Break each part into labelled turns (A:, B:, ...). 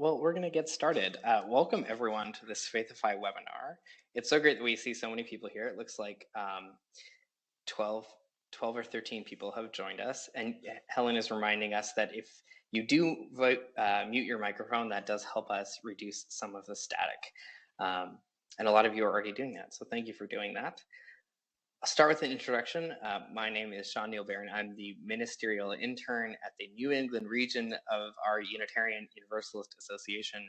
A: Well, we're going to get started. Welcome everyone to this Faithify webinar. It's so great that we see so many people here. It looks like 12 or 13 people have joined us. And Helen is reminding us that if you do mute your microphone, that does help us reduce some of the static. And a lot of you are already doing that. So thank you for doing that. I'll start with an introduction. My name is Sean Neil Barron. I'm the ministerial intern at the New England region of our Unitarian Universalist Association,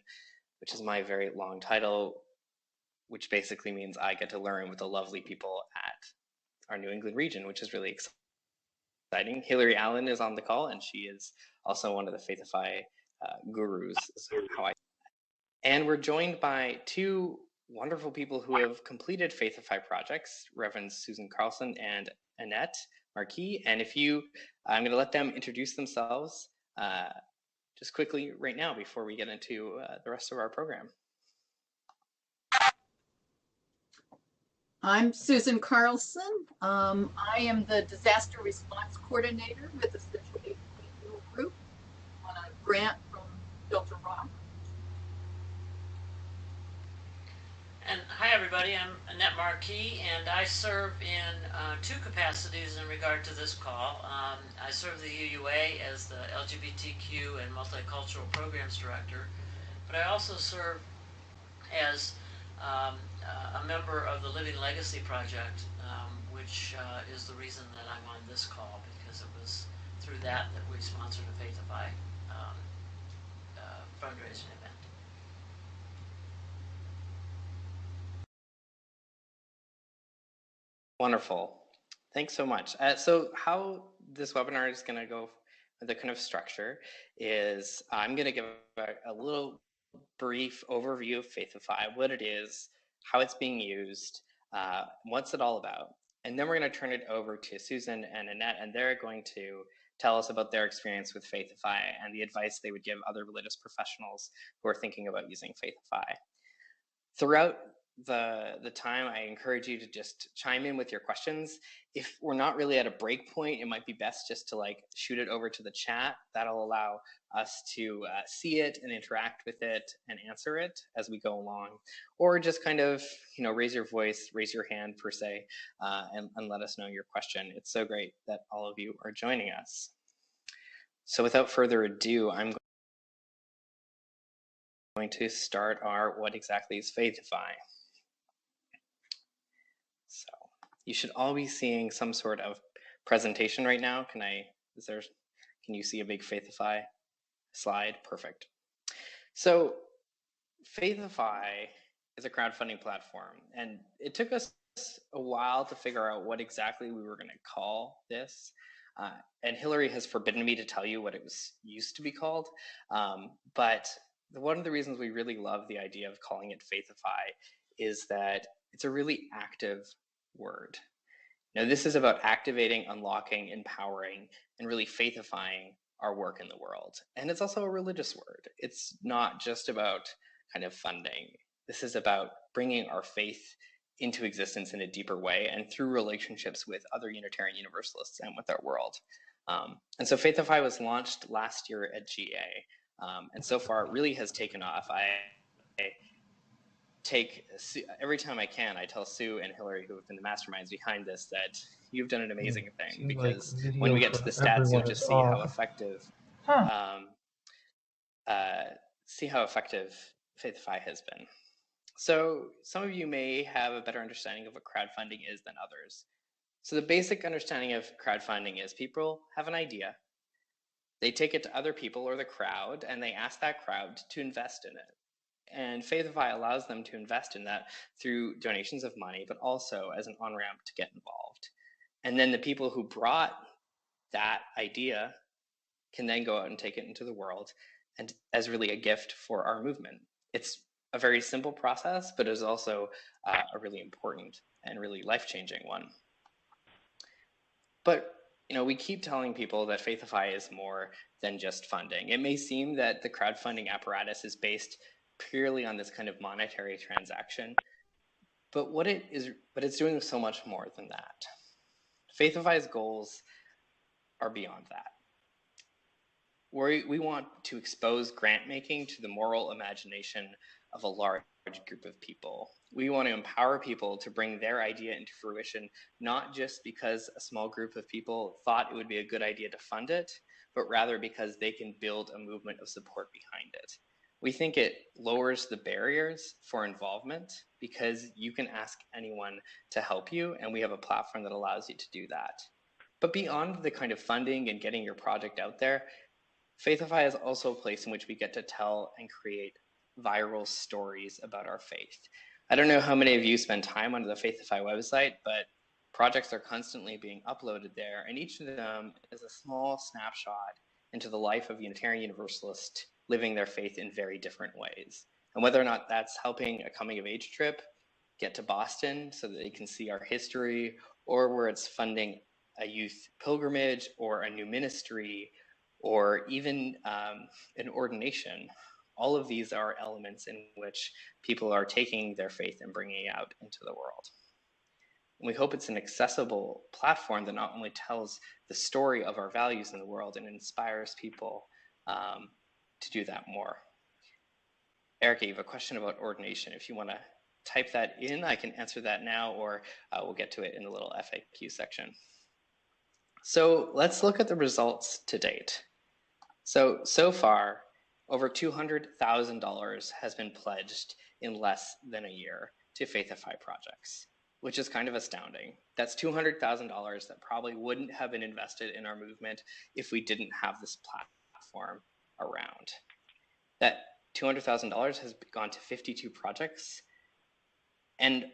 A: which is my very long title, which basically means I get to learn with the lovely people at our New England region, which is really exciting. Hillary Allen is on the call, and she is also one of the Faithify gurus. And we're joined by two wonderful people who have completed Faithify projects, Reverend Susan Karlon and Annette Marquis. And I'm going to let them introduce themselves just quickly right now before we get into the rest of our program.
B: I'm Susan Karlon. I am the disaster response coordinator with the Situation Group on a grant from Delta Rock.
C: And hi everybody, I'm Annette Marquis, and I serve in two capacities in regard to this call. I serve the UUA as the LGBTQ and Multicultural Programs Director, but I also serve as a member of the Living Legacy Project, which is the reason that I'm on this call, because it was through that we sponsored a Faithify fundraising event.
A: Wonderful. Thanks so much. So how this webinar is going to go, the kind of structure is I'm going to give a little brief overview of Faithify, what it is, how it's being used, what's it all about. And then we're going to turn it over to Susan and Annette, and they're going to tell us about their experience with Faithify and the advice they would give other religious professionals who are thinking about using Faithify. Throughout the time, I encourage you to just chime in with your questions. If we're not really at a break point, it might be best just to shoot it over to the chat. That'll allow us to see it and interact with it and answer it as we go along, or just kind of raise your voice, raise your hand per se, and let us know your question. It's so great that all of you are joining us. So without further ado, I'm going to start our What Exactly is Faithify? So you should all be seeing some sort of presentation right now. Can you see a big Faithify slide? Perfect. So Faithify is a crowdfunding platform, and it took us a while to figure out what exactly we were going to call this. And Hillary has forbidden me to tell you what it was used to be called. But one of the reasons we really love the idea of calling it Faithify is that it's a really active word. Now, this is about activating, unlocking, empowering, and really faithifying our work in the world. And it's also a religious word. It's not just about kind of funding. This is about bringing our faith into existence in a deeper way and through relationships with other Unitarian Universalists and with our world. And so Faithify was launched last year at GA. And so far it really has taken off. Every time I can, I tell Sue and Hillary, who have been the masterminds behind this, that you've done an amazing thing, because when we get to the stats, you'll just see how effective Faithify has been. So some of you may have a better understanding of what crowdfunding is than others. So the basic understanding of crowdfunding is people have an idea, they take it to other people or the crowd, and they ask that crowd to invest in it. And Faithify allows them to invest in that through donations of money, but also as an on-ramp to get involved. And then the people who brought that idea can then go out and take it into the world and as really a gift for our movement. It's a very simple process, but is also a really important and really life-changing one. But we keep telling people that Faithify is more than just funding. It may seem that the crowdfunding apparatus is based purely on this kind of monetary transaction, but it's doing so much more than that. Faithify's goals are beyond that. We want to expose grant making to the moral imagination of a large group of people. We want to empower people to bring their idea into fruition, not just because a small group of people thought it would be a good idea to fund it, but rather because they can build a movement of support behind it. We think it lowers the barriers for involvement because you can ask anyone to help you, and we have a platform that allows you to do that. But beyond the kind of funding and getting your project out there, Faithify is also a place in which we get to tell and create viral stories about our faith. I don't know how many of you spend time on the Faithify website, but projects are constantly being uploaded there, and each of them is a small snapshot into the life of Unitarian Universalists living their faith in very different ways. And whether or not that's helping a coming of age trip get to Boston so that they can see our history, or where it's funding a youth pilgrimage or a new ministry, or even an ordination, all of these are elements in which people are taking their faith and bringing it out into the world. And we hope it's an accessible platform that not only tells the story of our values in the world and inspires people to do that more. Erica, you have a question about ordination. If you want to type that in, I can answer that now, or we'll get to it in the little FAQ section. So let's look at the results to date. So far, over $200,000 has been pledged in less than a year to Faithify projects, which is kind of astounding. That's $200,000 that probably wouldn't have been invested in our movement if we didn't have this platform around. That $200,000 has gone to 52 projects, and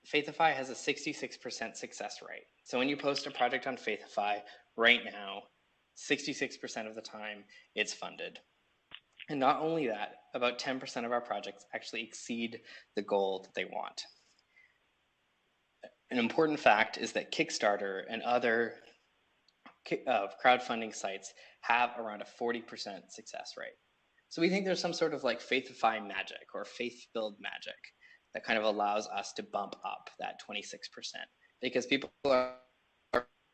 A: Faithify has a 66% success rate. So when you post a project on Faithify right now, 66% of the time it's funded. And not only that, about 10% of our projects actually exceed the goal that they want. An important fact is that Kickstarter and other crowdfunding sites have around a 40% success rate. So we think there's some sort of like Faithify magic or faith-filled magic that kind of allows us to bump up that 26%, because people are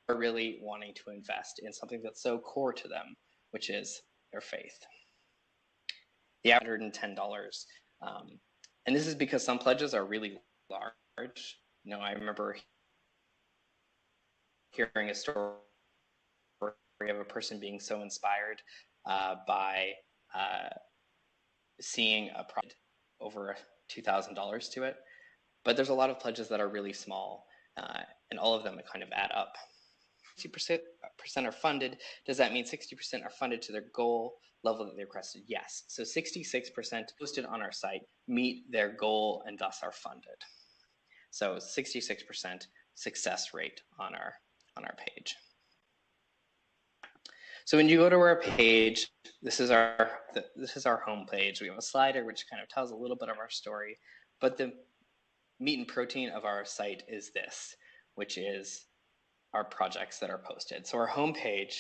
A: really wanting to invest in something that's so core to them, which is their faith. The $110, and this is because some pledges are really large. You know, I remember hearing a story of a person being so inspired by seeing a project over $2,000 to it, but there's a lot of pledges that are really small, and all of them kind of add up. 60% are funded. Does that mean 60% are funded to their goal level that they requested? Yes. So 66% posted on our site meet their goal and thus are funded. So 66% success rate on our page. So when you go to our page, this is our home page. We have a slider which kind of tells a little bit of our story, but the meat and protein of our site is this, which is our projects that are posted. So our homepage,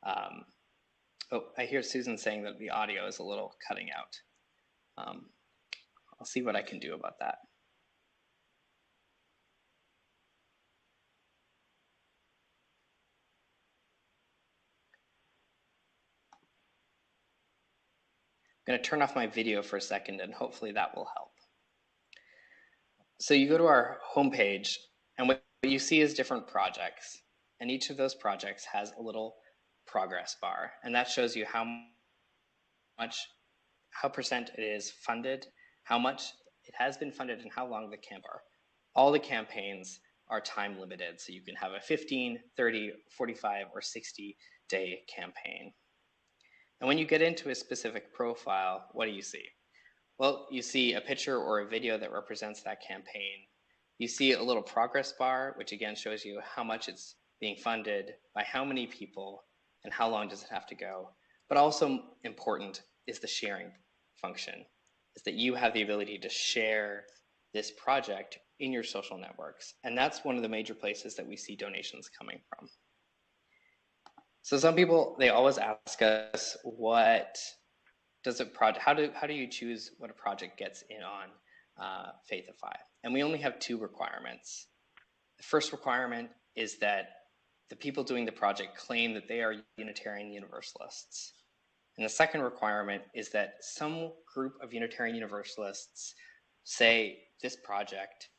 A: oh, I hear Susan saying that the audio is a little cutting out. I'll see what I can do about that. I'm going to turn off my video for a second and hopefully that will help. So you go to our homepage and what you see is different projects, and each of those projects has a little progress bar, and that shows you how percent it is funded, how much it has been funded, and how long the campaign are. All the campaigns are time limited, so you can have a 15, 30, 45, or 60-day campaign. And when you get into a specific profile, what do you see? Well, you see a picture or a video that represents that campaign. You see a little progress bar, which again shows you how much it's being funded, by how many people, and how long does it have to go. But also important is the sharing function, is that you have the ability to share this project in your social networks. And that's one of the major places that we see donations coming from. So some people, they always ask us, what does a project, how do you choose what a project gets in on Faithify? And we only have two requirements. The first requirement is that the people doing the project claim that they are Unitarian Universalists. And the second requirement is that some group of Unitarian Universalists say this project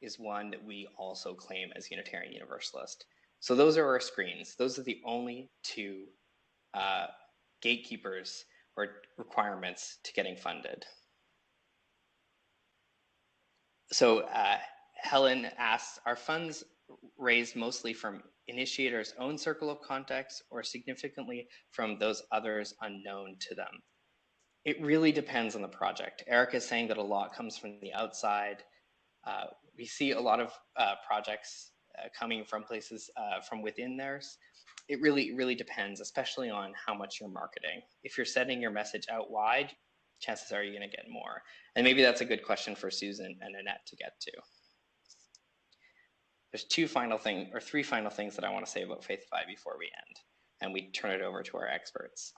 A: is one that we also claim as Unitarian Universalist. So those are our screens. Those are the only two gatekeepers or requirements to getting funded. So Helen asks, are funds raised mostly from initiators' own circle of contacts or significantly from those others unknown to them? It really depends on the project. Erica is saying that a lot comes from the outside. We see a lot of projects coming from places from within theirs. It really depends, especially on how much you're marketing. If you're sending your message out wide, chances are you're going to get more. And maybe that's a good question for Susan and Annette to get to. There's three final things that I want to say about Faithify before we end, and we turn it over to our experts.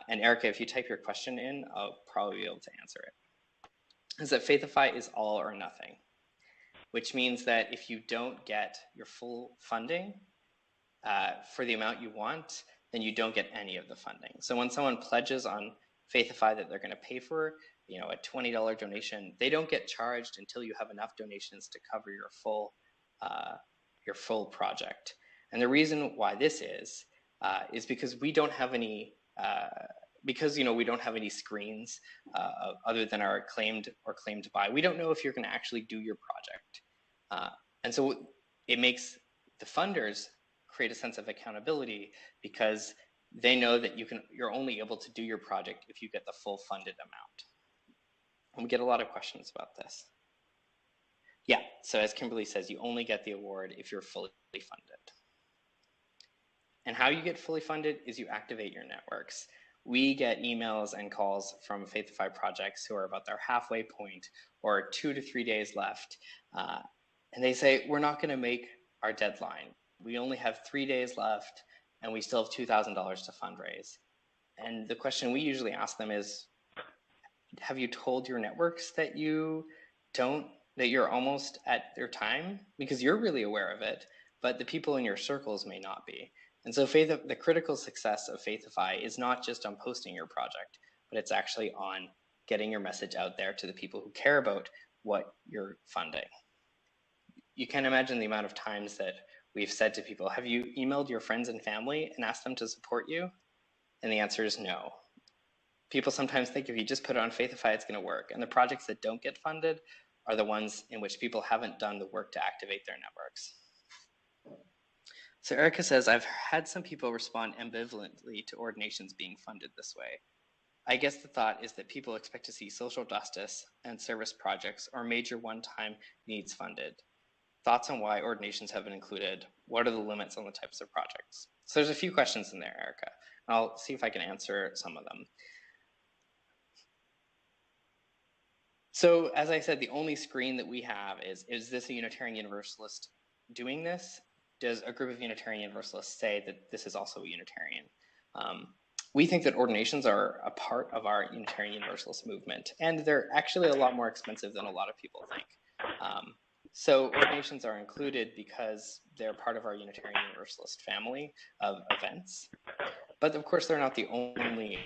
A: And Erica, if you type your question in, I'll probably be able to answer it. Is that Faithify is all or nothing, which means that if you don't get your full funding for the amount you want, then you don't get any of the funding. So when someone pledges on Faithify that they're going to pay for, a $20 donation, they don't get charged until you have enough donations to cover your full project. And the reason why this is because we don't have any we don't have any screens other than our claimed or claimed by. We don't know if you're going to actually do your project, and so it makes the funders create a sense of accountability because they know that you're only able to do your project if you get the full funded amount. And we get a lot of questions about this. Yeah, so as Kimberly says, you only get the award if you're fully funded. And how you get fully funded is you activate your networks. We get emails and calls from Faithify projects who are about their halfway point or 2 to 3 days left. And they say, we're not going to make our deadline. We only have 3 days left and we still have $2,000 to fundraise. And the question we usually ask them is, have you told your networks that you're almost at their time? Because you're really aware of it, but the people in your circles may not be. And so the critical success of Faithify is not just on posting your project, but it's actually on getting your message out there to the people who care about what you're funding. You can imagine the amount of times that we've said to people, have you emailed your friends and family and asked them to support you? And the answer is no. People sometimes think if you just put it on Faithify, it's going to work. And the projects that don't get funded are the ones in which people haven't done the work to activate their networks. So Erica says, I've had some people respond ambivalently to ordinations being funded this way. I guess the thought is that people expect to see social justice and service projects or major one-time needs funded. Thoughts on why ordinations have been included? What are the limits on the types of projects? So there's a few questions in there, Erica. I'll see if I can answer some of them. So as I said, the only screen that we have is this a Unitarian Universalist doing this? Does a group of Unitarian Universalists say that this is also a Unitarian? We think that ordinations are a part of our Unitarian Universalist movement, and they're actually a lot more expensive than a lot of people think. So ordinations are included because they're part of our Unitarian Universalist family of events. But of course, they're not the only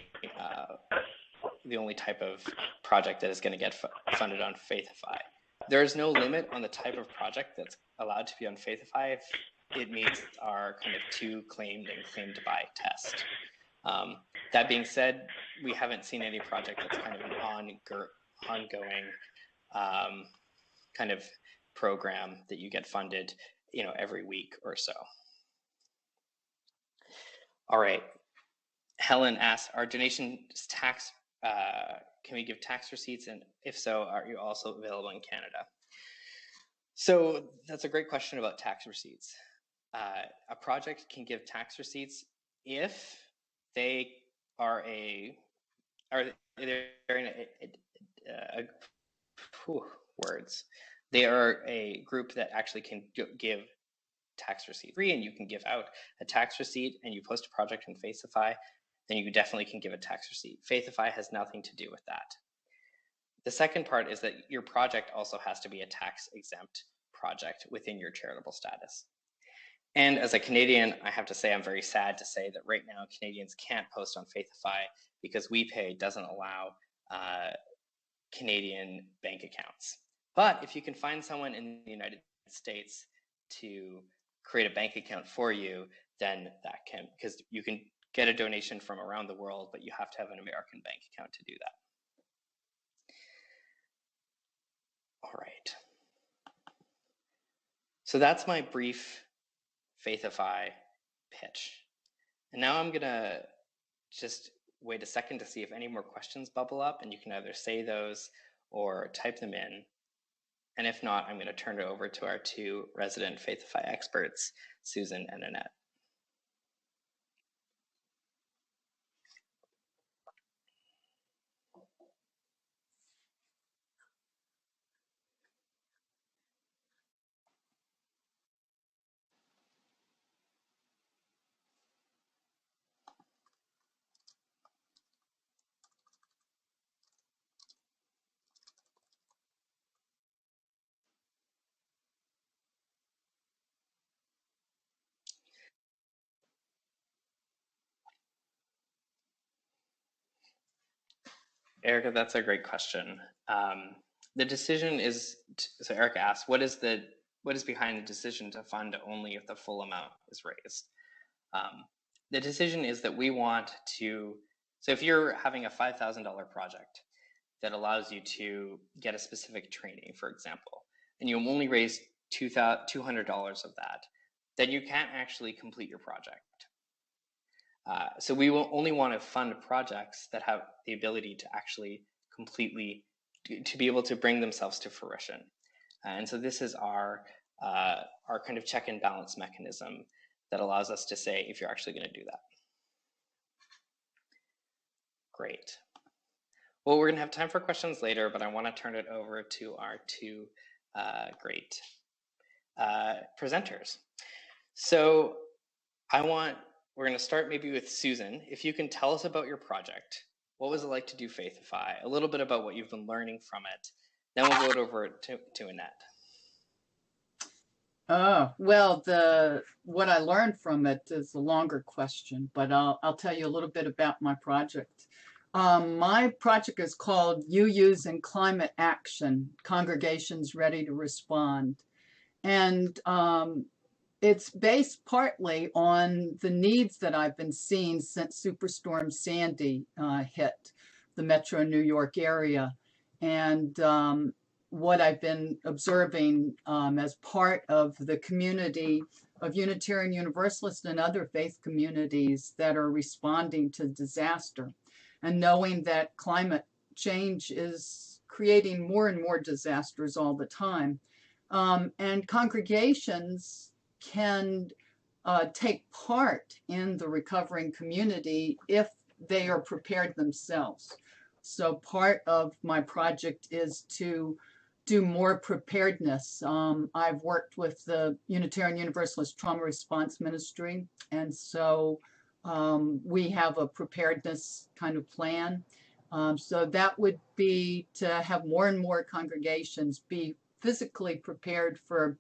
A: type of project that is going to get funded on Faithify. There is no limit on the type of project that's allowed to be on Faithify if it meets our kind of 2 claimed and claimed by test. That being said, we haven't seen any project that's kind of an ongoing kind of program that you get funded, every week or so. All right. Helen asks, are donations tax? Can we give tax receipts? And if so, are you also available in Canada? So that's a great question about tax receipts. A project can give tax receipts if they are They are a group that actually can give tax receipt free, and you can give out a tax receipt and you post a project on Faithify, then you definitely can give a tax receipt. Faithify has nothing to do with that. The second part is that your project also has to be a tax exempt project within your charitable status. And as a Canadian, I have to say I'm very sad to say that right now Canadians can't post on Faithify because WePay doesn't allow Canadian bank accounts. But if you can find someone in the United States to create a bank account for you, then that can, because you can get a donation from around the world, but you have to have an American bank account to do that. All right. So that's my brief Faithify pitch. And now I'm gonna just wait a second to see if any more questions bubble up, and you can either say those or type them in. And if not, I'm going to turn it over to our two resident Faithify experts, Susan and Annette. Erica, that's a great question. The decision is, so Erica asked, what is behind the decision to fund only if the full amount is raised? The decision is that we want to, so if you're having a $5,000 project that allows you to get a specific training, for example, and you only raise $200 of that, then you can't actually complete your project. So we will only want to fund projects that have the ability to actually completely, to be able to bring themselves to fruition. And so this is our kind of check and balance mechanism that allows us to say if you're actually going to do that. Great. Well, we're going to have time for questions later, but I want to turn it over to our two great presenters. So we're going to start maybe with Susan. If you can tell us about your project, what was it like to do Faithify, a little bit about what you've been learning from it, then we'll go over to Annette.
B: Well, what I learned from it is a longer question, but I'll tell you a little bit about my project. My project is called UUs in Climate Action, Congregations Ready to Respond. And it's based partly on the needs that I've been seeing since Superstorm Sandy hit the metro New York area. And what I've been observing as part of the community of Unitarian Universalists and other faith communities that are responding to disaster, and knowing that climate change is creating more and more disasters all the time. And congregations can take part in the recovering community if they are prepared themselves. So part of my project is to do more preparedness. I've worked with the Unitarian Universalist Trauma Response Ministry, and so we have a preparedness kind of plan. So that would be to have more and more congregations be physically prepared for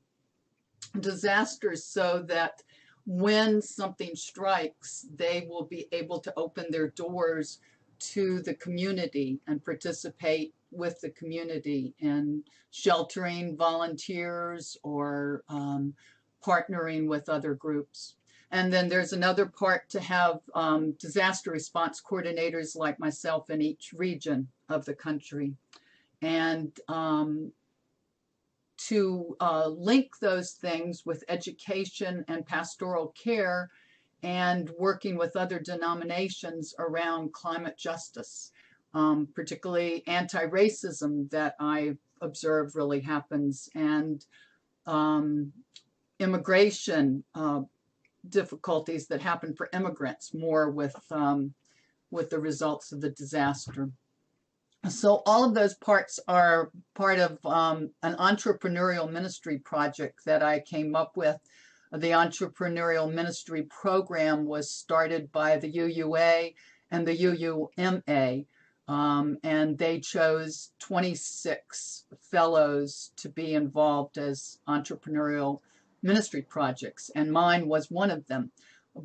B: disasters so that when something strikes, they will be able to open their doors to the community and participate with the community in sheltering volunteers or partnering with other groups. And then there's another part to have disaster response coordinators like myself in each region of the country. And to link those things with education and pastoral care and working with other denominations around climate justice, particularly anti-racism that I observe really happens, and immigration difficulties that happen for immigrants more with the results of the disaster. So all of those parts are part of an entrepreneurial ministry project that I came up with. The Entrepreneurial Ministry Program was started by the UUA and the UUMA, and they chose 26 fellows to be involved as entrepreneurial ministry projects, and mine was one of them.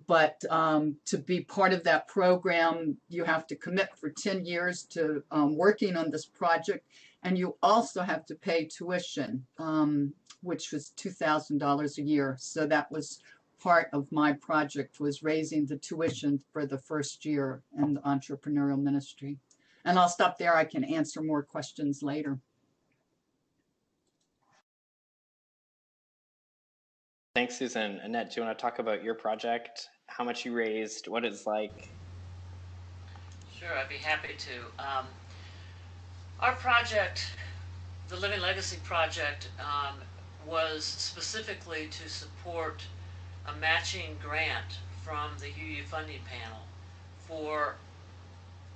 B: But to be part of that program, you have to commit for 10 years to working on this project, and you also have to pay tuition, which was $2,000 a year. So that was part of my project, was raising the tuition for the first year in the entrepreneurial ministry. And I'll stop there. I can answer more questions later.
A: Thanks, Susan. Annette, do you want to talk about your project, how much you raised, what it's like?
C: Sure, I'd be happy to. Our project, the Living Legacy Project, was specifically to support a matching grant from the UU funding panel for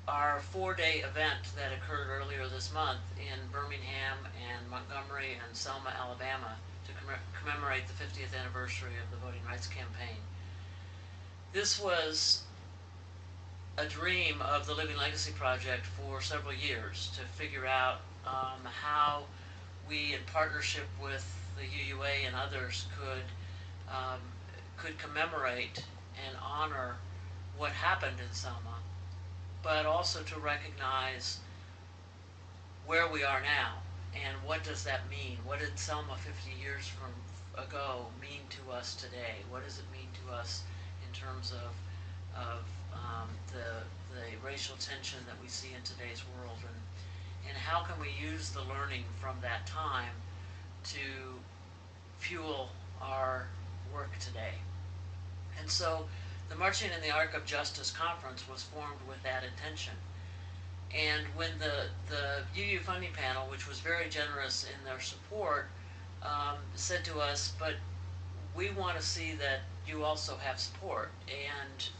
C: our 4-day event that occurred earlier this month in Birmingham and Montgomery and Selma, Alabama, to commemorate the 50th anniversary of the Voting Rights Campaign. This was a dream of the Living Legacy Project for several years, to figure out how we, in partnership with the UUA and others, could commemorate and honor what happened in Selma, but also to recognize where we are now and what does that mean. What did Selma 50 years ago mean to us today? What does it mean to us in terms of the racial tension that we see in today's world, and how can we use the learning from that time to fuel our work today? And so the Marching in the Arc of Justice Conference was formed with that intention. And when the UU funding panel, which was very generous in their support, said to us, but we want to see that you also have support, and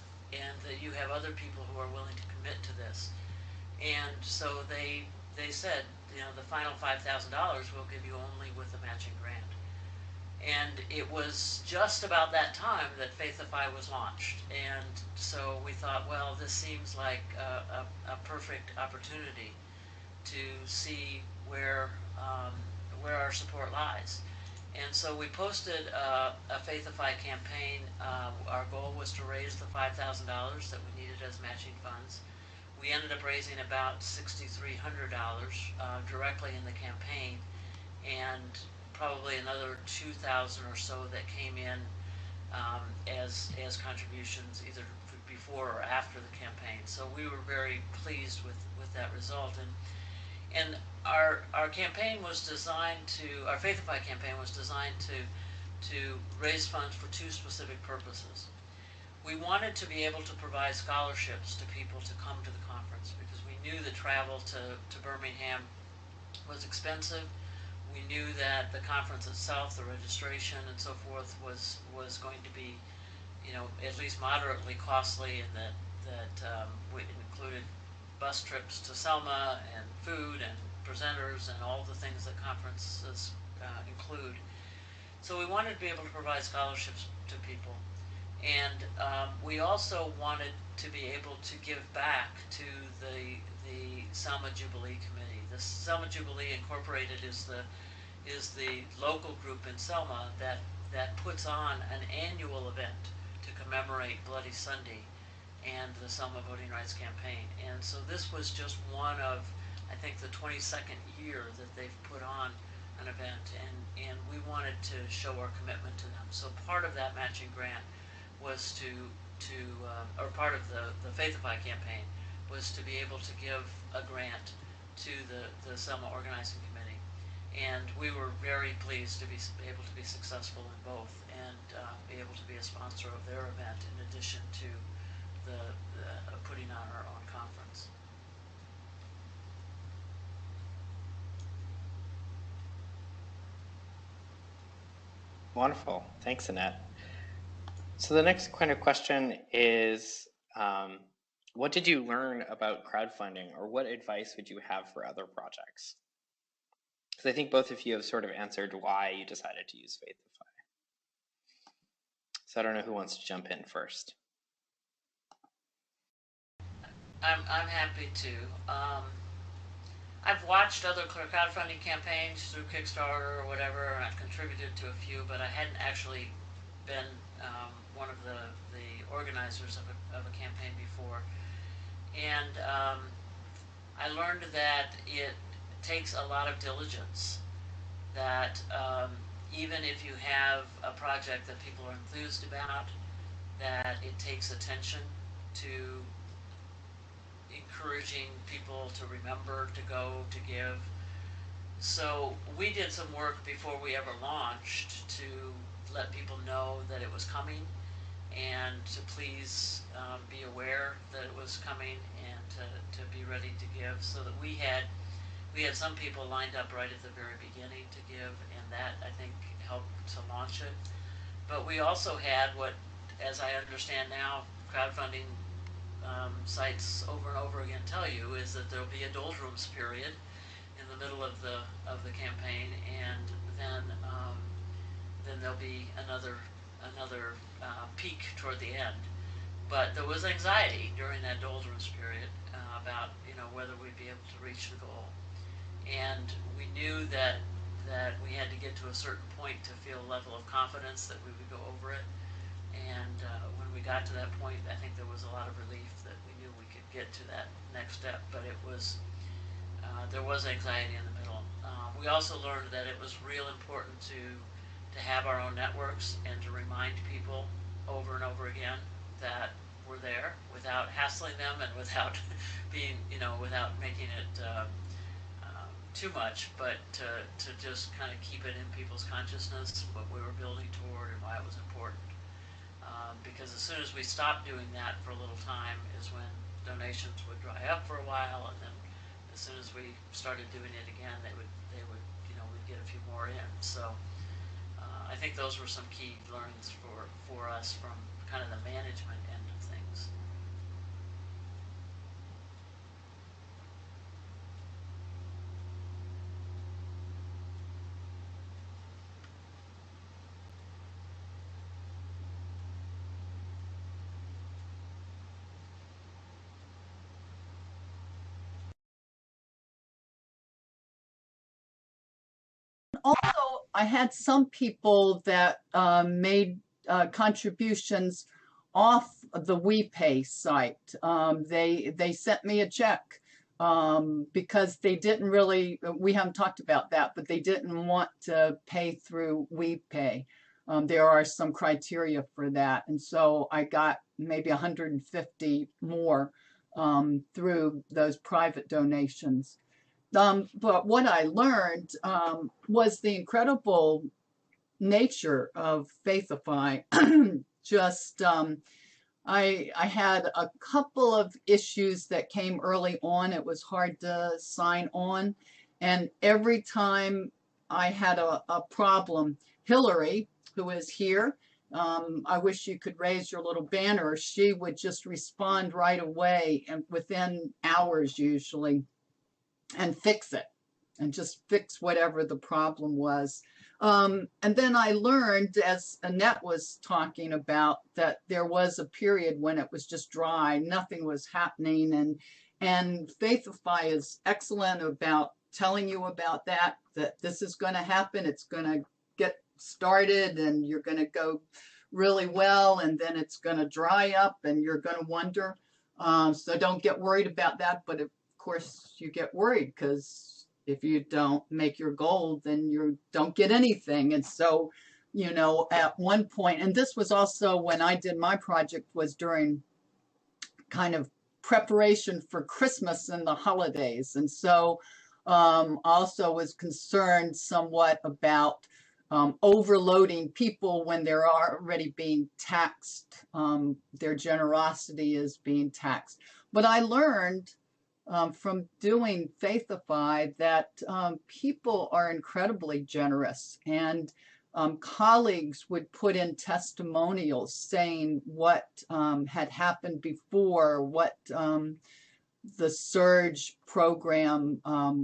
C: that you have other people who are willing to commit to this. And so they said, you know, the final $5,000 we'll give you only with a matching grant. And it was just about that time that Faithify was launched. And so we thought, well, this seems like a perfect opportunity to see where our support lies. And so we posted a Faithify campaign. Our goal was to raise the $5,000 that we needed as matching funds. We ended up raising about $6,300 directly in the campaign, and probably another 2,000 or so that came in as contributions either before or after the campaign. So we were very pleased with that result. And our campaign was designed to, our Faithify campaign was designed to raise funds for two specific purposes. We wanted to be able to provide scholarships to people to come to the conference, because we knew the travel to Birmingham was expensive. We knew that the conference itself, the registration and so forth, was going to be, you know, at least moderately costly, and that we included bus trips to Selma and food and presenters and all the things that conferences include. So we wanted to be able to provide scholarships to people. And we also wanted to be able to give back to the Selma Jubilee Committee. The Selma Jubilee Incorporated is the local group in Selma that puts on an annual event to commemorate Bloody Sunday and the Selma Voting Rights Campaign. And so this was just one of, I think, the 22nd year that they've put on an event, and we wanted to show our commitment to them. So part of that matching grant was or part of the Faithify campaign was to be able to give a grant to the Selma Organizing Committee. And we were very pleased to be able to be successful in both, and be able to be a sponsor of their event in addition to the putting on our own conference.
A: Wonderful. Thanks, Annette. So the next kind of question is, what did you learn about crowdfunding, or what advice would you have for other projects? Because I think both of you have sort of answered why you decided to use Faithify. So I don't know who wants to jump in first.
C: I'm happy to. I've watched other crowdfunding campaigns through Kickstarter or whatever, and I've contributed to a few, but I hadn't actually been one of the organizers of a campaign before. And I learned that it takes a lot of diligence, that even if you have a project that people are enthused about, that it takes attention to encouraging people to remember to go to give. So we did some work before we ever launched to let people know that it was coming, and to please be aware that it was coming, and to be ready to give, so that we had some people lined up right at the very beginning to give, and that, I think, helped to launch it. But we also had what, as I understand now, crowdfunding sites over and over again tell you, is that there'll be a doldrums period in the middle of the campaign, and then there'll be another peak toward the end. But there was anxiety during that doldrums period about whether we'd be able to reach the goal, and we knew that we had to get to a certain point to feel a level of confidence that we would go over it. And when we got to that point, I think there was a lot of relief that we knew we could get to that next step. But it was there was anxiety in the middle. We also learned that it was real important to have our own networks, and to remind people over and over again that we're there, without hassling them, and without being, without making it too much, but to just kind of keep it in people's consciousness what we were building toward and why it was important. Because as soon as we stopped doing that for a little time is when donations would dry up for a while, and then as soon as we started doing it again, they would we'd get a few more in. So I think those were some key learnings for us from kind of the management end of things.
B: Also, I had some people that made contributions off the WePay site. They sent me a check because they didn't really, we haven't talked about that, but they didn't want to pay through WePay. There are some criteria for that. And so I got maybe 150 more through those private donations. But what I learned was the incredible nature of Faithify. Just I had a couple of issues that came early on. It was hard to sign on, and every time I had a problem, Hillary, who is here, I wish you could raise your little banner. She would just respond right away, and within hours usually, and fix it, and just fix whatever the problem was. And then I learned, as Annette was talking about, that there was a period when it was just dry, nothing was happening, and Faithify is excellent about telling you about that this is going to happen, it's going to get started, and you're going to go really well, and then it's going to dry up, and you're going to wonder. So don't get worried about that, but of course you get worried, because if you don't make your goal, then you don't get anything. And so, at one point, and this was also when I did my project, was during kind of preparation for Christmas and the holidays. And so also was concerned somewhat about overloading people when they're already being taxed. Their generosity is being taxed. But I learned from doing Faithify that people are incredibly generous, and colleagues would put in testimonials saying what had happened before, what the Surge program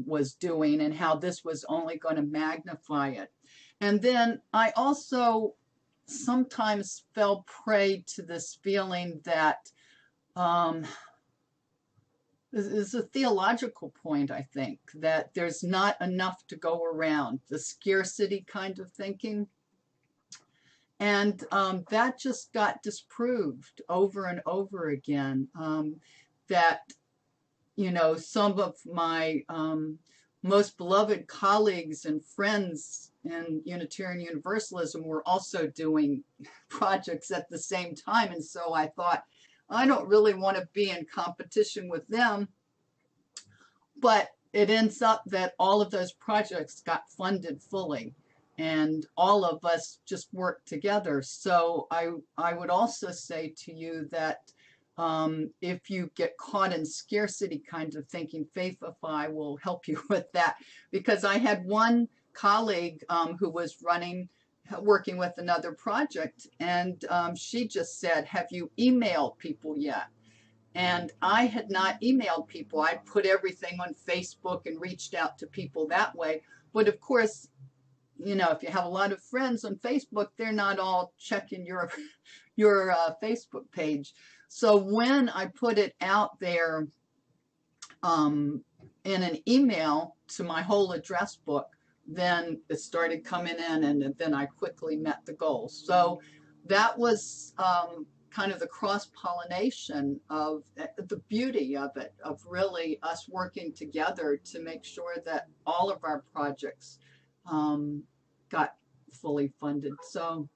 B: was doing, and how this was only going to magnify it. And then I also sometimes fell prey to this feeling that is a theological point, I think, that there's not enough to go around, the scarcity kind of thinking. And that just got disproved over and over again. That, you know, some of my most beloved colleagues and friends in Unitarian Universalism were also doing projects at the same time. And so I thought, I don't really want to be in competition with them. But it ends up that all of those projects got funded fully, and all of us just worked together. So I would also say to you that if you get caught in scarcity kind of thinking, Faithify will help you with that. Because I had one colleague who was working with another project, and she just said, have you emailed people yet? And I had not emailed people. I put everything on Facebook and reached out to people that way. But of course, you know, if you have a lot of friends on Facebook, they're not all checking your Facebook page. So when I put it out there in an email to my whole address book, then it started coming in, and then I quickly met the goal. So that was kind of the cross-pollination of the beauty of it, of really us working together to make sure that all of our projects got fully funded. So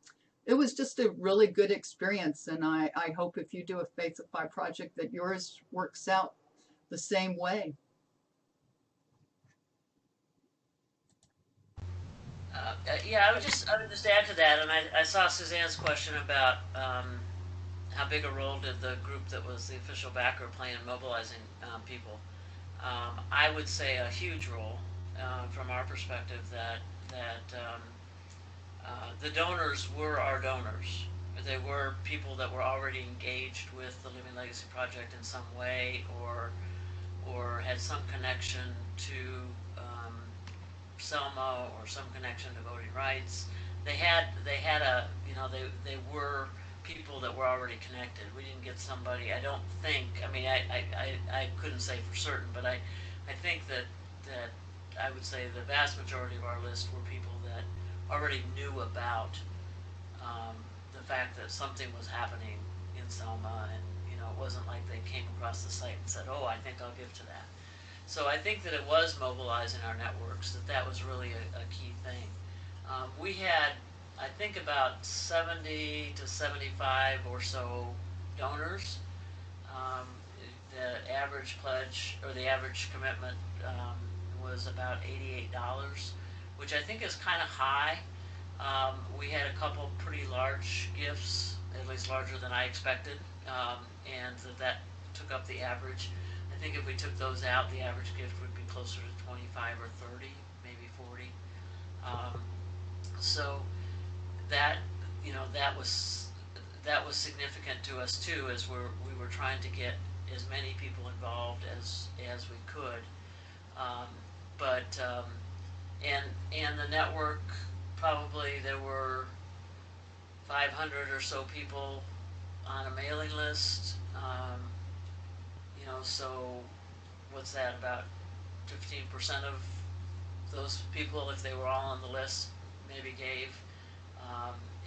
B: it was just a really good experience, and I hope if you do a Faithify project that yours works out the same way.
C: Yeah, I would just add to that, and I saw Suzanne's question about how big a role did the group that was the official backer play in mobilizing people. I would say a huge role from our perspective. The donors were our donors. They were people that were already engaged with the Living Legacy Project in some way, or had some connection to Selma, or some connection to voting rights. They had a, you know, they were people that were already connected. We didn't get somebody, I don't think, I mean, I couldn't say for certain, but I think that I would say the vast majority of our list were people that already knew about the fact that something was happening in Selma, and, you know, it wasn't like they came across the site and said, oh, I think I'll give to that. So I think that it was mobilizing our networks, that was really a key thing. We had, I think, about 70 to 75 or so donors. The average pledge, or the average commitment, was about $88, which I think is kind of high. We had a couple pretty large gifts, at least larger than I expected, and that took up the average. I think if we took those out, the average gift would be closer to 25 or 30, maybe 40. So that, you know, that was significant to us too, as we were trying to get as many people involved as we could. And the network, probably there were 500 or so people on a mailing list. You know, so what's that, about 15% of those people, if they were all on the list, maybe gave.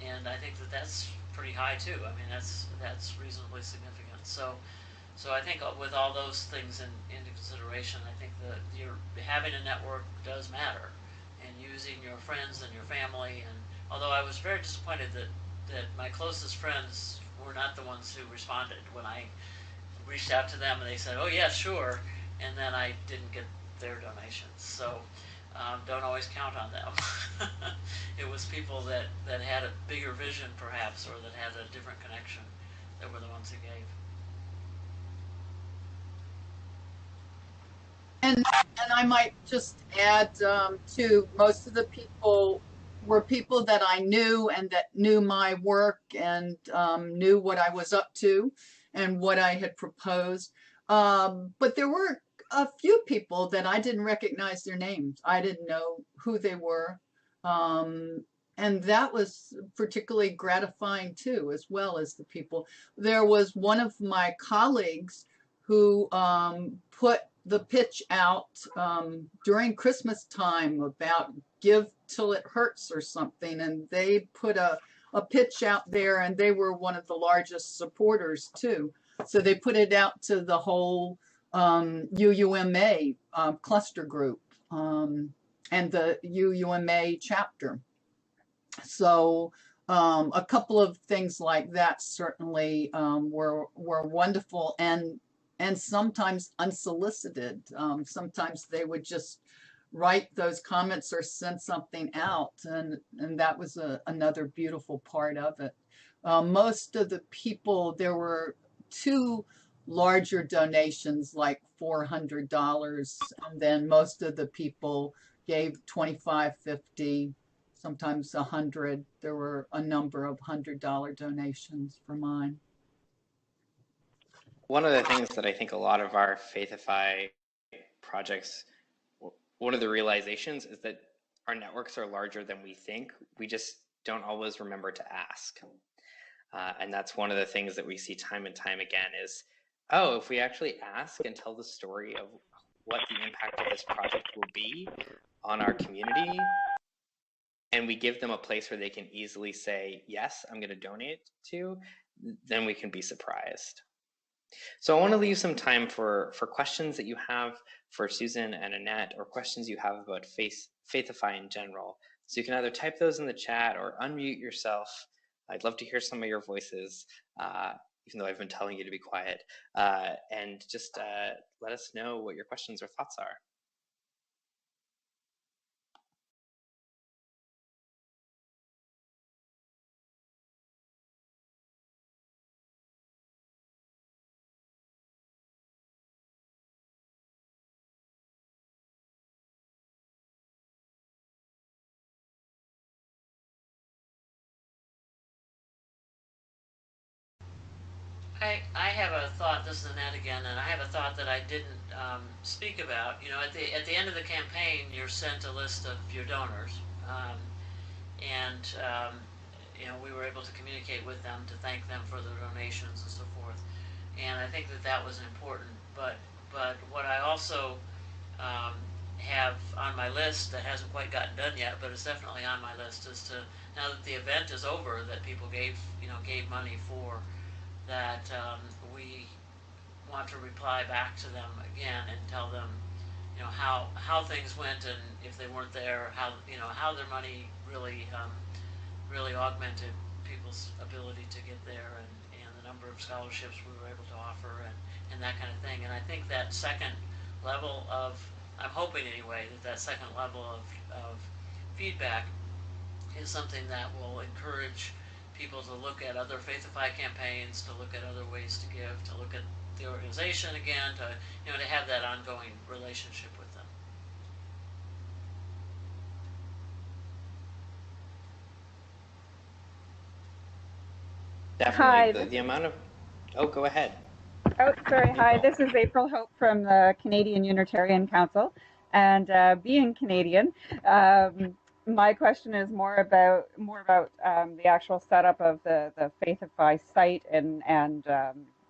C: And I think that that's pretty high too. I mean, that's reasonably significant. So I think with all those things into consideration, I think that having a network does matter, and using your friends and your family. And although I was very disappointed that my closest friends were not the ones who responded when I reached out to them and they said, oh yeah, sure, and then I didn't get their donations. So don't always count on them. It was people that had a bigger vision, perhaps, or that had a different connection, that were the ones who gave.
B: And I might just add to, most of the people were people that I knew, and that knew my work, and knew what I was up to and what I had proposed. But there were a few people that I didn't recognize their names. I didn't know who they were. And that was particularly gratifying too, as well as the people. There was one of my colleagues who put the pitch out during Christmas time about give till it hurts or something, and they put a pitch out there, and they were one of the largest supporters too. So they put it out to the whole UUMA cluster group and the UUMA chapter. So a couple of things like that certainly were wonderful and sometimes unsolicited. Sometimes they would just write those comments or send something out, and that was another beautiful part of it. Most of the people, there were two larger donations, like $400, and then most of the people gave 25, 50, sometimes 100. There were a number of $100 donations for mine.
A: One of the things that I think a lot of our Faithify projects, one of the realizations is that our networks are larger than we think. We just don't always remember to ask. And that's one of the things that we see time and time again is, oh, if we actually ask and tell the story of what the impact of this project will be on our community, and we give them a place where they can easily say, yes, I'm going to donate to, then we can be surprised. So I want to leave some time for questions that you have for Susan and Annette, or questions you have about Faithify in general. So you can either type those in the chat or unmute yourself. I'd love to hear some of your voices, even though I've been telling you to be quiet, and just let us know what your questions or thoughts are.
C: I have a thought. This is Annette again, and I have a thought that I didn't speak about. You know, at the end of the campaign, you're sent a list of your donors, and you know, we were able to communicate with them to thank them for their donations and so forth. And I think that was important. But what I also have on my list that hasn't quite gotten done yet, but it's definitely on my list, is to, now that the event is over, that people gave money for, that we want to reply back to them again and tell them, you know, how things went, and if they weren't there, how their money really really augmented people's ability to get there, and the number of scholarships we were able to offer, and that kind of thing. And I think that second level of, I'm hoping anyway, that second level of feedback is something that will encourage people to look at other Faithify campaigns, to look at other ways to give, to look at the organization again, to have that ongoing relationship with them.
A: Definitely.
D: Hi.
A: The amount of, oh, go ahead.
D: Oh, sorry. Hi, this is April Hope from the Canadian Unitarian Council. And being Canadian, my question is more about the actual setup of the Faithify site, and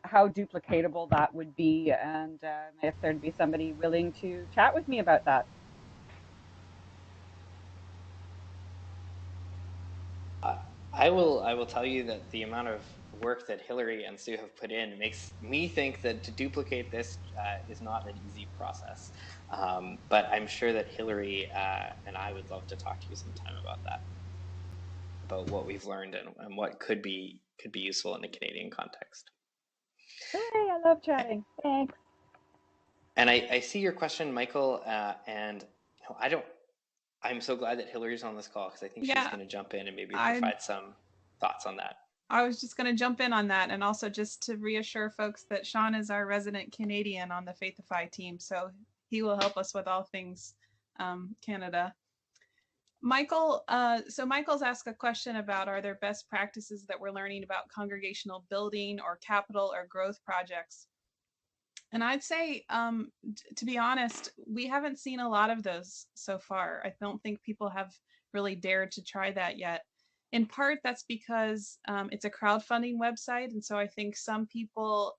D: how duplicatable that would be, and if there'd be somebody willing to chat with me about that.
A: I will tell you that the amount of work that Hillary and Sue have put in makes me think that to duplicate this is not an easy process. But I'm sure that Hillary and I would love to talk to you sometime about that, about what we've learned and what could be useful in the Canadian context.
D: Hey, I love chatting. Thanks.
A: And I see your question, Michael, and I'm so glad that Hillary's on this call, because I think she's going to jump in and maybe provide some thoughts on that.
E: I was just going to jump in on that, and also just to reassure folks that Sean is our resident Canadian on the Faithify team, so he will help us with all things Canada. Michael, so Michael's asked a question about, are there best practices that we're learning about congregational building or capital or growth projects? And I'd say, to be honest, we haven't seen a lot of those so far. I don't think people have really dared to try that yet. In part, that's because it's a crowdfunding website. And so I think some people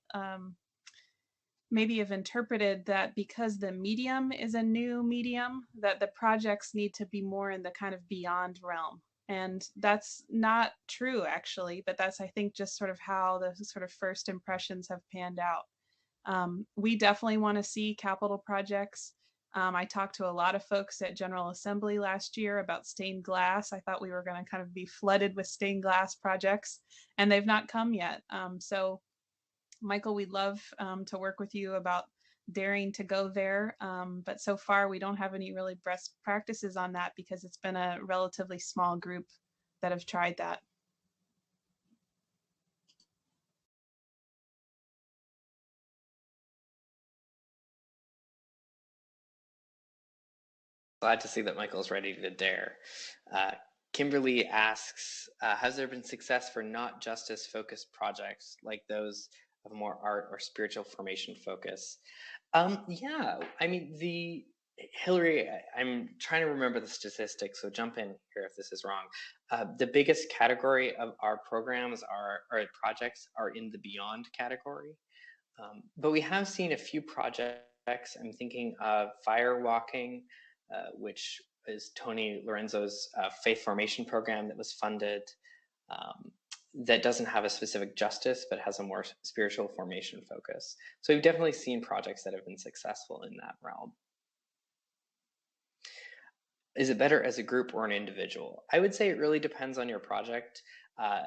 E: maybe have interpreted that because the medium is a new medium, that the projects need to be more in the kind of beyond realm. And that's not true, actually, but that's, I think, just sort of how the sort of first impressions have panned out. We definitely want to see capital projects. I talked to a lot of folks at General Assembly last year about stained glass. I thought we were going to kind of be flooded with stained glass projects, and they've not come yet. So, Michael, we'd love to work with you about daring to go there. But so far, we don't have any really best practices on that because it's been a relatively small group that have tried that.
A: Glad to see that Michael's ready to dare. Kimberly asks, has there been success for not justice focused projects like those of more art or spiritual formation focus? Yeah, I mean, Hillary, I'm trying to remember the statistics, so jump in here if this is wrong. The biggest category of our programs or projects are in the beyond category. But we have seen a few projects. I'm thinking of Fire Walking, which is Tony Lorenzo's faith formation program that was funded, that doesn't have a specific justice, but has a more spiritual formation focus. So we've definitely seen projects that have been successful in that realm. Is it better as a group or an individual? I would say it really depends on your project. I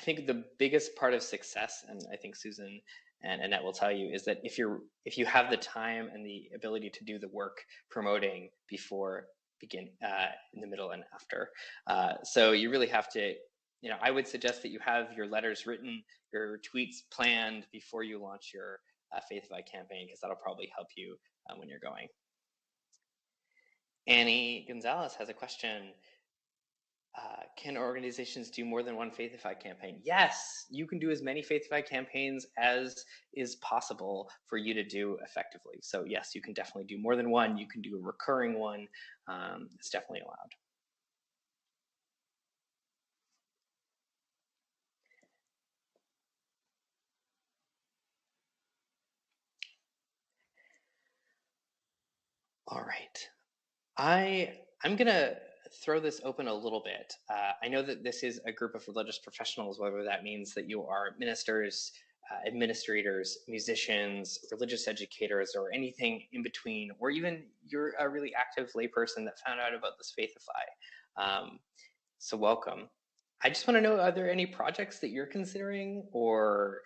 A: think the biggest part of success, and I think Susan and Annette will tell you, is that if you have the time and the ability to do the work promoting before, in the middle, and after. So you really have to, I would suggest that you have your letters written, your tweets planned before you launch your Faithify campaign, because that'll probably help you when you're going. Annie Gonzalez has a question. Can organizations do more than one Faithify campaign? Yes, you can do as many Faithify campaigns as is possible for you to do effectively. So yes, you can definitely do more than one. You can do a recurring one. It's definitely allowed. All right. I'm going to throw this open a little bit. I know that this is a group of religious professionals, whether that means that you are ministers, administrators, musicians, religious educators, or anything in between, or even you're a really active layperson that found out about this Faithify. So welcome. I just want to know, are there any projects that you're considering, or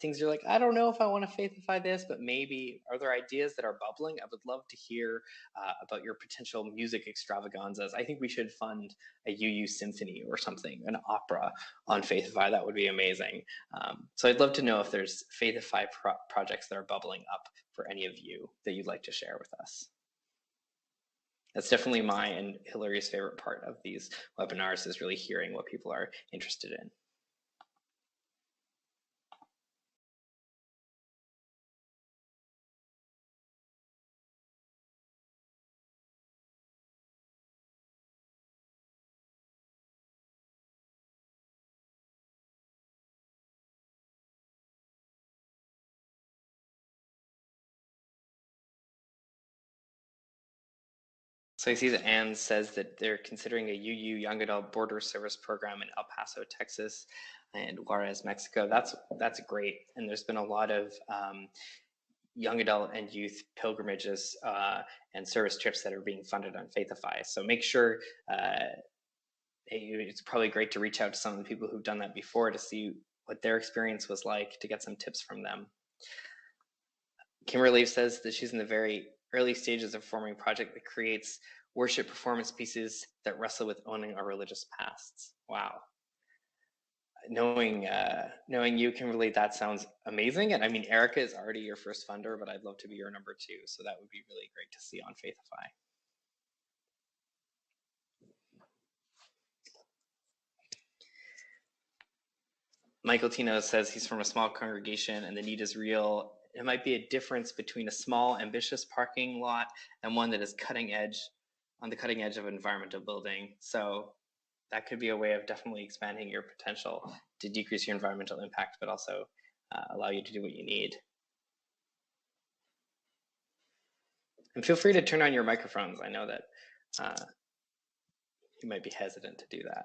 A: things you're like, I don't know if I want to Faithify this, but maybe, are there ideas that are bubbling? I would love to hear about your potential music extravaganzas. I think we should fund a UU symphony or something, an opera on Faithify. That would be amazing. So I'd love to know if there's Faithify projects that are bubbling up for any of you that you'd like to share with us. That's definitely my and Hillary's favorite part of these webinars, is really hearing what people are interested in. So I see that Anne says that they're considering a UU Young Adult Border Service program in El Paso, Texas, and Juarez, Mexico. That's great. And there's been a lot of young adult and youth pilgrimages and service trips that are being funded on Faithify. So make sure, it's probably great to reach out to some of the people who've done that before to see what their experience was like, to get some tips from them. Kimberly says that she's in the very early stages of forming a project that creates worship performance pieces that wrestle with owning our religious pasts. Wow. Knowing you, Kimberly, that sounds amazing. And I mean, Erica is already your first funder, but I'd love to be your number 2. So that would be really great to see on Faithify. Michael Tino says he's from a small congregation and the need is real. It might be a difference between a small, ambitious parking lot and one that is on the cutting edge of environmental building. So that could be a way of definitely expanding your potential to decrease your environmental impact, but also allow you to do what you need. And feel free to turn on your microphones. I know that you might be hesitant to do that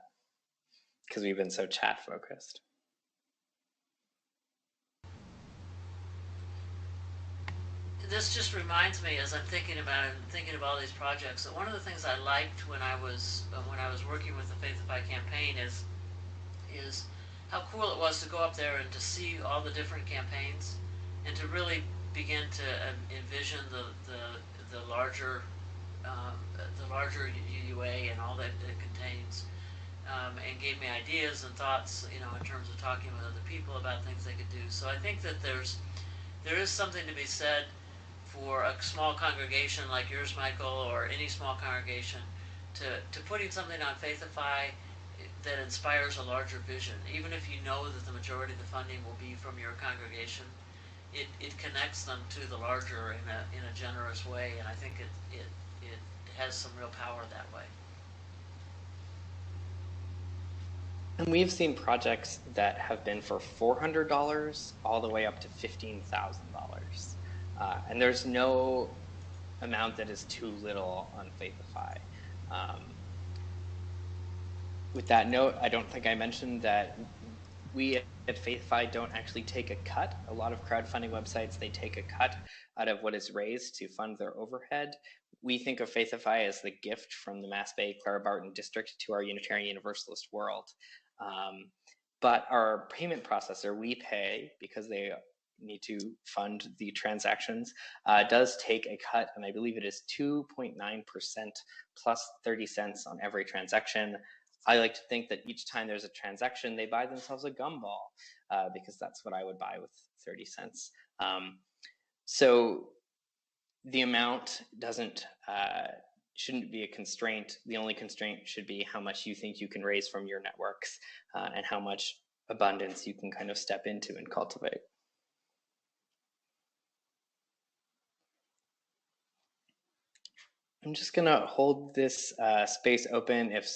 A: because we've been so chat focused.
C: This just reminds me, as I'm thinking about it and thinking about all these projects, that one of the things I liked when I was working with the Faithify campaign is how cool it was to go up there and to see all the different campaigns and to really begin to envision the larger UUA and all that it contains, and gave me ideas and thoughts, you know, in terms of talking with other people about things they could do. So I think that there is something to be said for a small congregation like yours, Michael, or any small congregation, to putting something on Faithify that inspires a larger vision. Even if you know that the majority of the funding will be from your congregation, it connects them to the larger in a generous way, and I think it has some real power that way.
A: And we've seen projects that have been for $400 all the way up to $15,000. And there's no amount that is too little on Faithify. With that note, I don't think I mentioned that we at Faithify don't actually take a cut. A lot of crowdfunding websites, they take a cut out of what is raised to fund their overhead. We think of Faithify as the gift from the Mass Bay Clara Barton district to our Unitarian Universalist world. But our payment processor, we pay because they need to fund the transactions, does take a cut, and I believe it is 2.9% plus 30 cents on every transaction. I like to think that each time there's a transaction, they buy themselves a gumball, because that's what I would buy with 30 cents. So the amount shouldn't be a constraint. The only constraint should be how much you think you can raise from your networks, and how much abundance you can kind of step into and cultivate. I'm just going to hold this space open if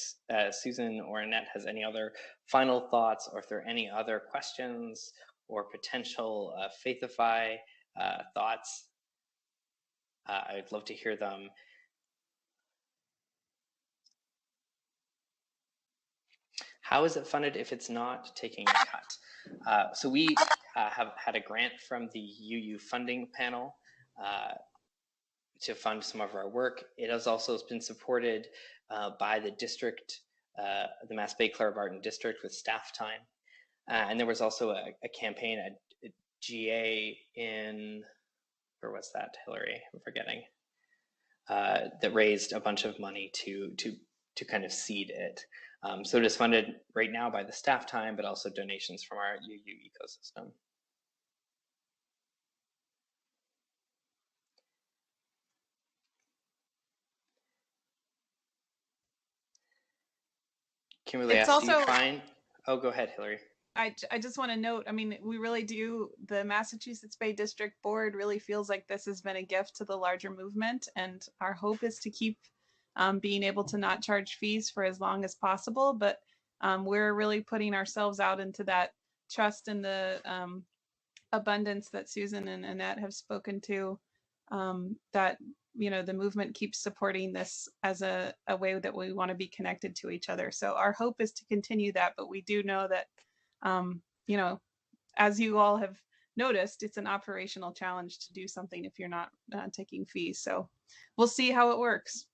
A: Susan or Annette has any other final thoughts, or if there are any other questions or potential Faithify thoughts. I'd love to hear them. How is it funded if it's not taking a cut? So we have had a grant from the UU funding panel to fund some of our work. It has also been supported by the district, the Mass Bay Clara Barton district, with staff time. And there was also a campaign at GA in, where was that, Hillary? I'm forgetting. That raised a bunch of money to kind of seed it. So it is funded right now by the staff time, but also donations from our UU ecosystem. Kimberly asked, do you find... Oh, go ahead, Hillary.
E: I just want to note, I mean, we really do, the Massachusetts Bay District Board really feels like this has been a gift to the larger movement, and our hope is to keep being able to not charge fees for as long as possible, but we're really putting ourselves out into that trust and the abundance that Susan and Annette have spoken to, that, you know, the movement keeps supporting this as a way that we want to be connected to each other. So our hope is to continue that, but we do know that, you know, as you all have noticed, it's an operational challenge to do something if you're not taking fees. So we'll see how it works.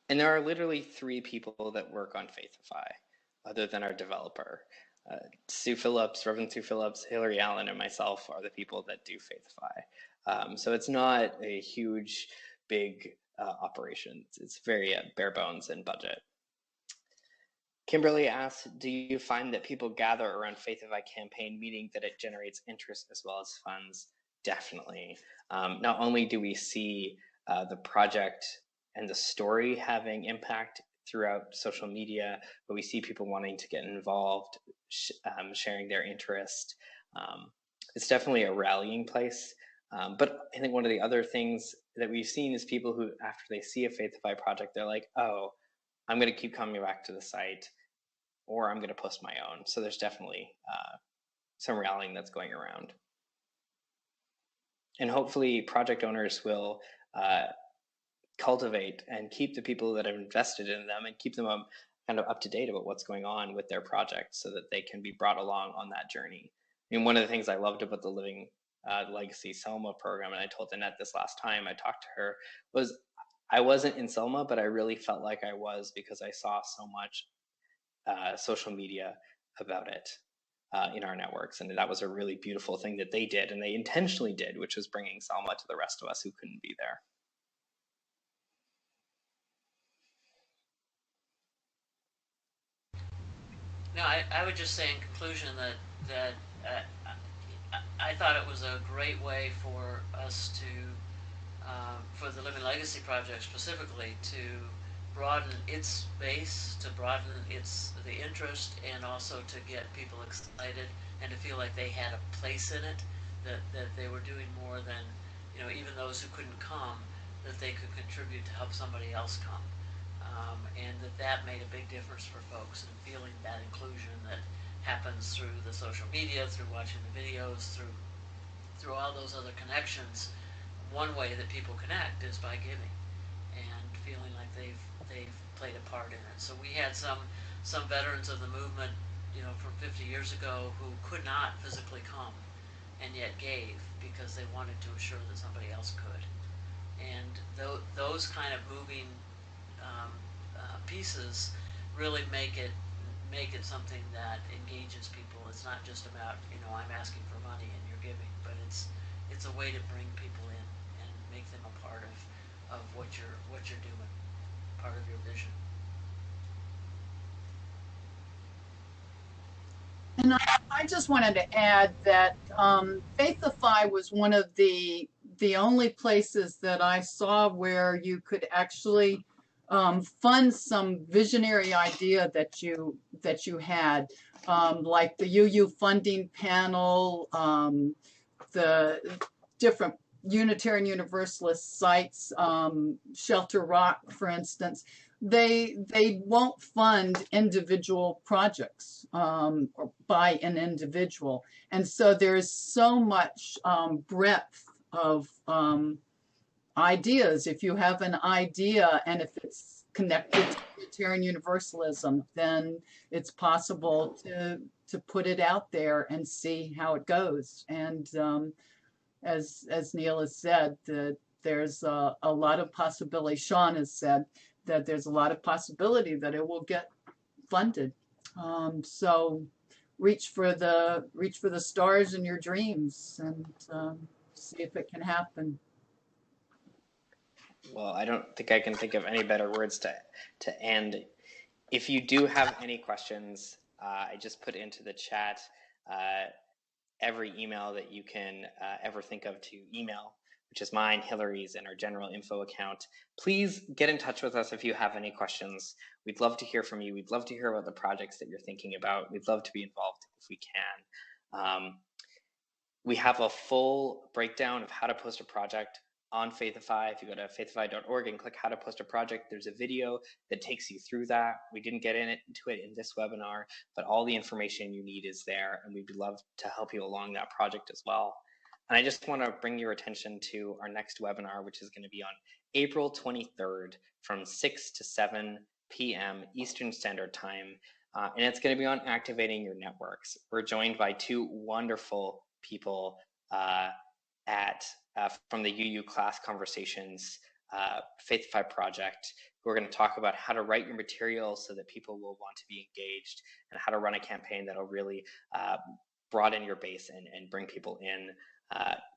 A: And there are literally 3 people that work on Faithify, other than our developer. Sue Phillips, Reverend Sue Phillips, Hillary Allen, and myself are the people that do Faithify. So it's not a huge, big operation. It's very bare bones and budget. Kimberly asked, do you find that people gather around Faithify campaign, meaning that it generates interest as well as funds? Definitely. Not only do we see the project and the story having impact throughout social media, but we see people wanting to get involved, sharing their interest. It's definitely a rallying place. But I think one of the other things that we've seen is people who, after they see a Faithify project, they're like, oh, I'm going to keep coming back to the site, or I'm going to post my own. So there's definitely some rallying that's going around. And hopefully project owners will cultivate and keep the people that have invested in them and keep them kind of up to date about what's going on with their projects so that they can be brought along on that journey. I mean, one of the things I loved about the Living Legacy Selma program, and I told Annette this last time I talked to her, was I wasn't in Selma, but I really felt like I was because I saw so much social media about it in our networks. And that was a really beautiful thing that they did, and they intentionally did, which was bringing Selma to the rest of us who couldn't be there.
C: No, I would just say in conclusion that I thought it was a great way for us to, for the Living Legacy Project specifically, to broaden its base, to broaden the interest, and also to get people excited and to feel like they had a place in it, that they were doing more than, even those who couldn't come, that they could contribute to help somebody else come. And that made a big difference for folks, and feeling that inclusion that happens through the social media, through watching the videos, through all those other connections. One way that people connect is by giving and feeling like they've played a part in it. So we had some veterans of the movement, from 50 years ago who could not physically come and yet gave because they wanted to assure that somebody else could. And those kind of moving pieces really make it something that engages people. It's not just about, I'm asking for money and you're giving, but it's a way to bring people in and make them a part of what you're doing, part of your vision.
B: And I just wanted to add that Faithify was one of the only places that I saw where you could actually fund some visionary idea that you had, like the UU funding panel, the different Unitarian Universalist sites, Shelter Rock, for instance. They won't fund individual projects or by an individual, and so there's so much breadth of ideas. If you have an idea and if it's connected to Unitarian Universalism, then it's possible to put it out there and see how it goes. And as Neil has said, that there's a lot of possibility. Sean has said that there's a lot of possibility that it will get funded. So reach for the stars in your dreams and see if it can happen.
A: Well, I don't think I can think of any better words to end. If you do have any questions, I just put into the chat every email that you can ever think of to email, which is mine, Hillary's, and our general info account. Please get in touch with us if you have any questions. We'd love to hear from you. We'd love to hear about the projects that you're thinking about. We'd love to be involved if we can. We have a full breakdown of how to post a project on Faithify. If you go to faithify.org and click how to post a project, there's a video that takes you through that. We didn't get into it in this webinar, but all the information you need is there, and we'd love to help you along that project as well. And I just want to bring your attention to our next webinar, which is going to be on April 23rd from 6 to 7 p.m. Eastern Standard Time. And it's going to be on activating your networks. We're joined by two wonderful people from the UU Class Conversations Faithify project, who are going to talk about how to write your material so that people will want to be engaged, and how to run a campaign that'll really broaden your base and bring people in.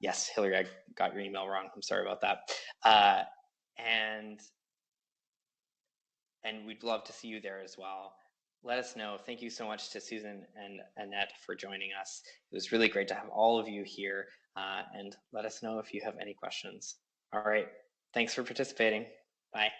A: Yes, Hillary, I got your email wrong. I'm sorry about that. And we'd love to see you there as well. Let us know. Thank you so much to Susan and Annette for joining us. It was really great to have all of you here, and let us know if you have any questions. All right. Thanks for participating. Bye.